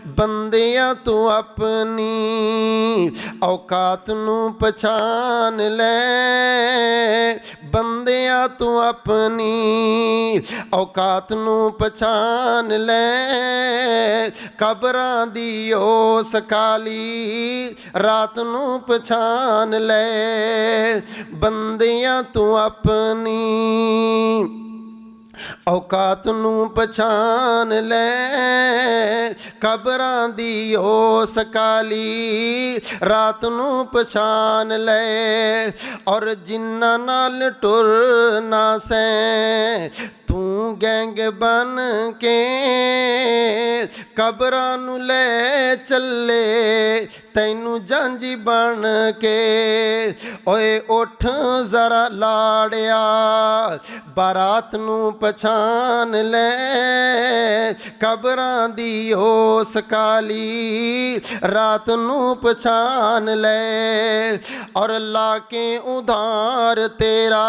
बंदिया तू अपनी औकात नू पछान ले, बंदिया तू अपनी औकात नू पछान ले। कबरां दी ओस काली रात नू पछान ले, बंदिया तू अपनी औकात नू पछान ले। कबरां दी ओस काली रात नू पछान ले। और जिन्ना नाल टुर ना सैं तू गैंग बन के, कबरां नू ले चले तैनू जांजी बन के। ओए उठ जरा लाड़िया बारात नू पछान ले, कबरां दी ओस काली रात नू पछान ले। और लाके उधार तेरा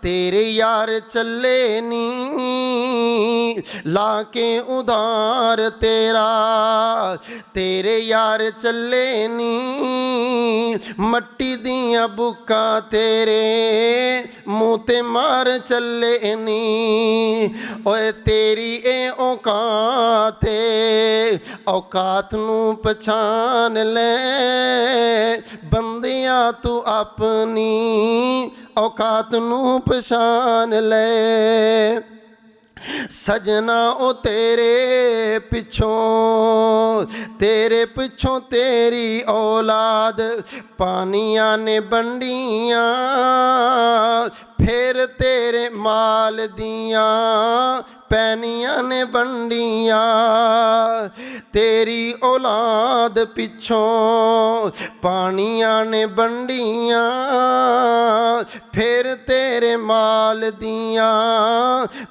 तेरे यार चले नी, लाके उधार तेरा तेरे यार चले नी। मट्टी दियां बुक्कां तेरे मुँह ते मार चले नी। ओए तेरी ए औकात औकात नू पछान ले, बंदिया तू अपनी औकात नू पछान ले। सजना ओ तेरे पिछों तेरी औलाद पानिया ने बंडियां, फिर तेरे माल दियां पैनियां ने बंडियां। तेरी औलाद पिछों पानियां ने बंडियां, फिर तेरे माल दियां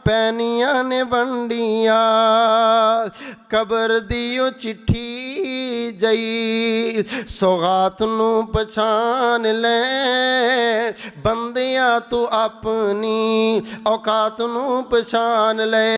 पैनियां ने बंडियां। कबर दियो चिट्ठी जई सौगात नू पछान ले, बंदिया तू अपनी औकात नू पछान ले।